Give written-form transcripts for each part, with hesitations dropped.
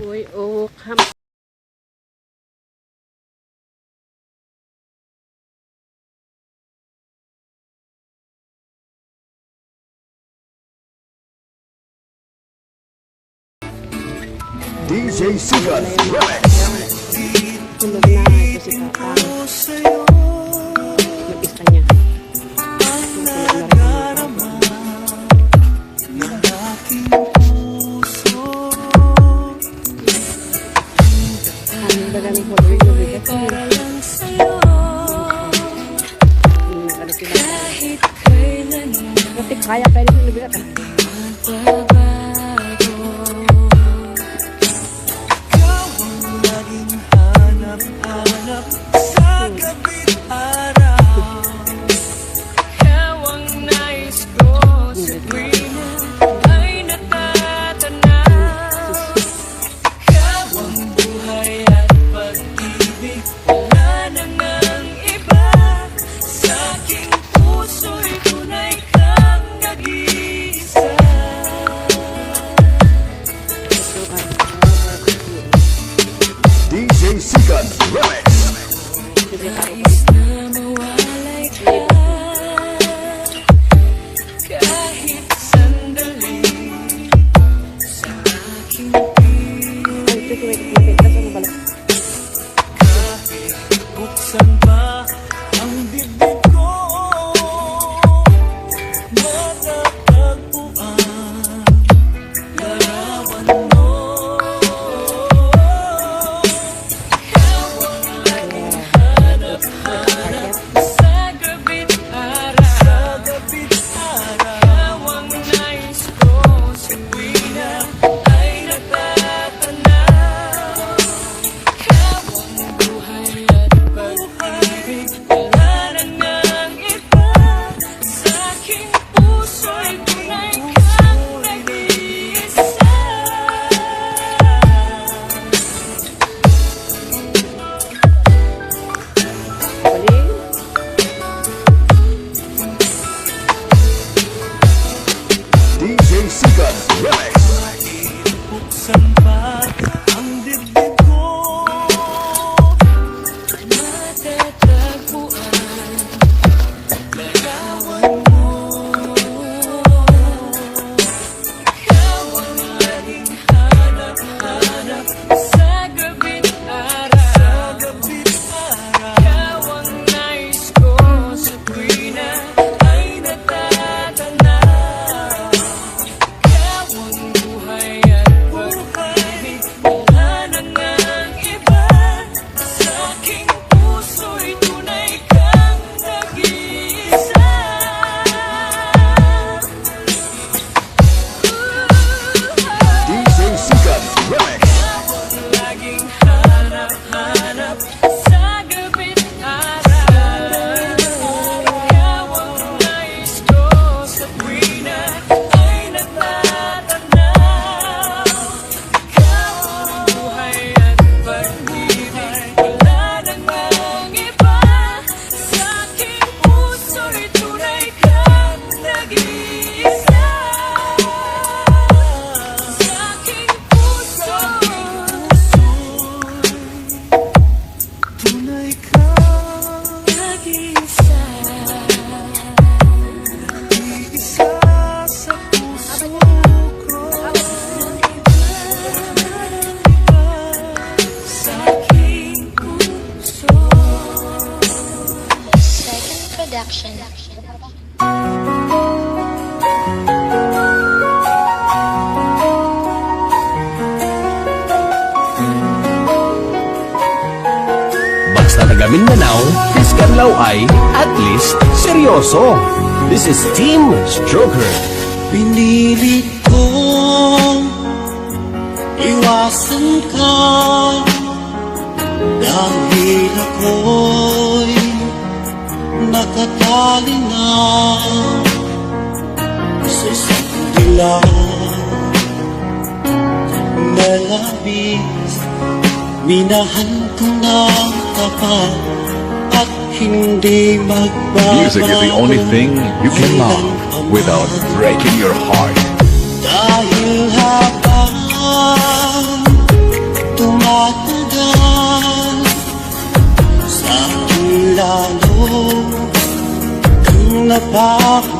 Uy, oh, DJ Sigan Remix. tulog na ito si Papa. Mag-isa niya. Ang dagaming following na bigat ko. Kasi kaya pa rin yung bigat. DJ Sigan Remix. Kahit sandali sa aking kahit buksan pa ang bibig ko, matatagpuan larawan mo. Ikaw ang laging hanap-hanap sa gabi't araw. Ikaw ang nais ko sa tuwina ay natatanaw. Ikaw ang buhay at pag-ibig, wala na ngang iba. Sa aking puso'y tunay kang nag-iisa. DJ Sigan Remix. Buksan pa ang dibdib ko, matatagpuan larawan mo. Ikaw ang laging hanap-hanap sa gabi't araw. Ikaw ang nais ko sa tuwina ay natatanaw. Ikaw ang buhay at pag-ibig, wala na ngang iba. Sa aking puso'y tunay kang nag-iisa. DJ Sigan Remix. Ikaw ang laging hanap-hanap sa gabi't araw. Ikaw ang nais ko sa tuwina ay natatanaw. Ikaw ang buhay at pag-ibig, wala na ngang iba. Sa aking puso'y tunay kang nag-iisa. Sa aking puso'y tunay kang nag-iisa. Isa sa puso ko, sa aking puso. Second production. Basta taga Mindanao, Fiskanlaw ay at least seryoso. This is Team Stroker. Pinilit kong iwasan ka dahil ako'y nakatali na sa isang dilaw na labis. Minahan ko ng tapat at hindi magbabago. Music is the only thing you can love without breaking your heart. Dahil habang napamahal.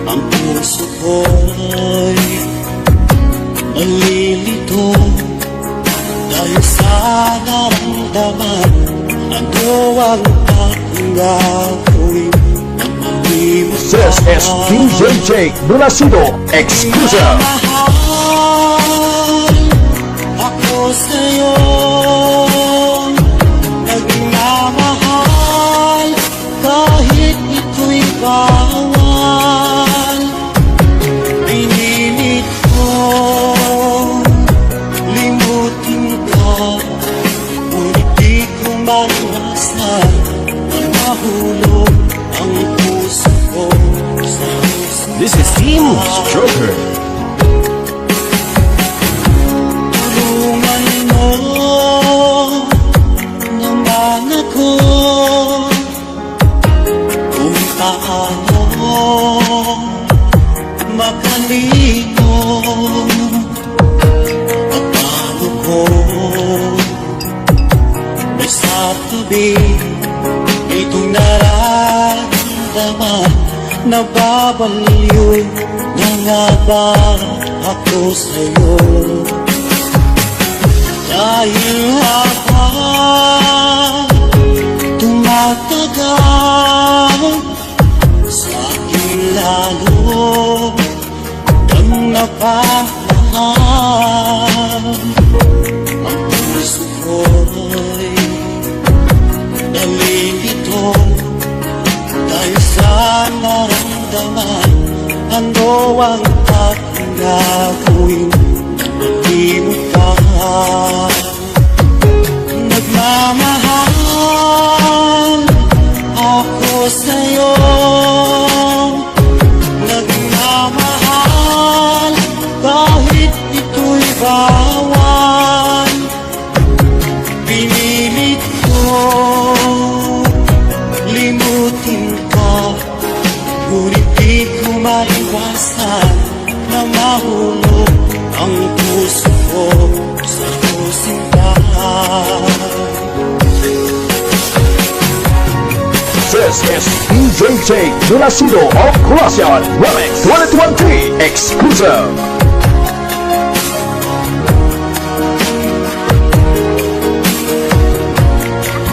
Ang puso ko'y nalilito dahil sa naramdaman. Ano ang aking gagawin na malimot ka? This is DJ Jake Donasido exclusive. Mahal ako sa'yo, nagmamahal kahit ito'y bawal. Pinilit ko limutin ka, ngunit di ko maiwasan na mahulog ang puso ko sa puso. This is Team Stroker. Tulungan mo naman ako kung paano makalino at paano ko may sa tubig itong nararamdaman. Nababaliw na nga ba ako sa'yo? Dahil habang tumatagal, sa akin lalo kang napamahal. Ang puso ko'y nalilito dahil sa naramdaman. Ano ang aking gagawin na malimot ka? Nagmamahal ako sa'yo, nagmamahal kahit ito'y bawal. Pinilit ko limutin ka, ngunit di ko maiwasan na mahulog ang puso ko sa simbahan. This is DJ Jake Donasido of Curacion Remix 2023 exclusive.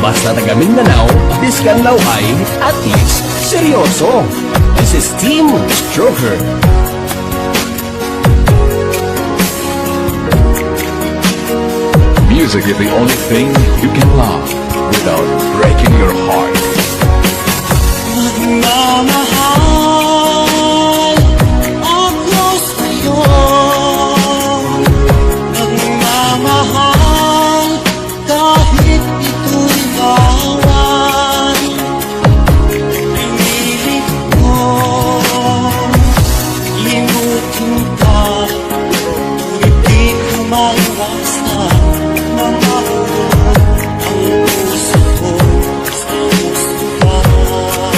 Basta taga Mindanao, Discanlao ay at least seryoso. This is Team Stroker. Music is the only thing you can love without breaking your heart. Nagmamahal ako sa'yo, nagmamahal kahit ito'y bawal. Pinilit ko limutin ka, ngunit di ko maiwasan na mahulog ang puso ko sa simbahan.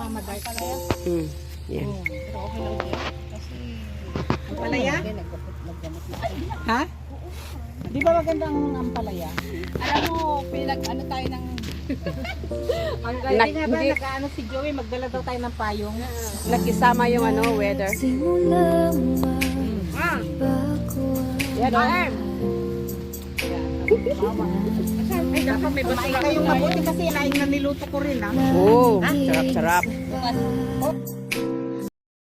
madark. Yan. Ampalaya? Ha? Di ba maganda ang ampalaya? Alam mo, pinag-ano tayo ng... Ang galing nga ba, nag-ano si Joey, magdala daw tayo ng payong. Nagkisama yung weather. Yan, Arm. Ay, dapat may basura kayong mabuti kasi inaing na niluto ko rin, ha? Oh, sarap-sarap.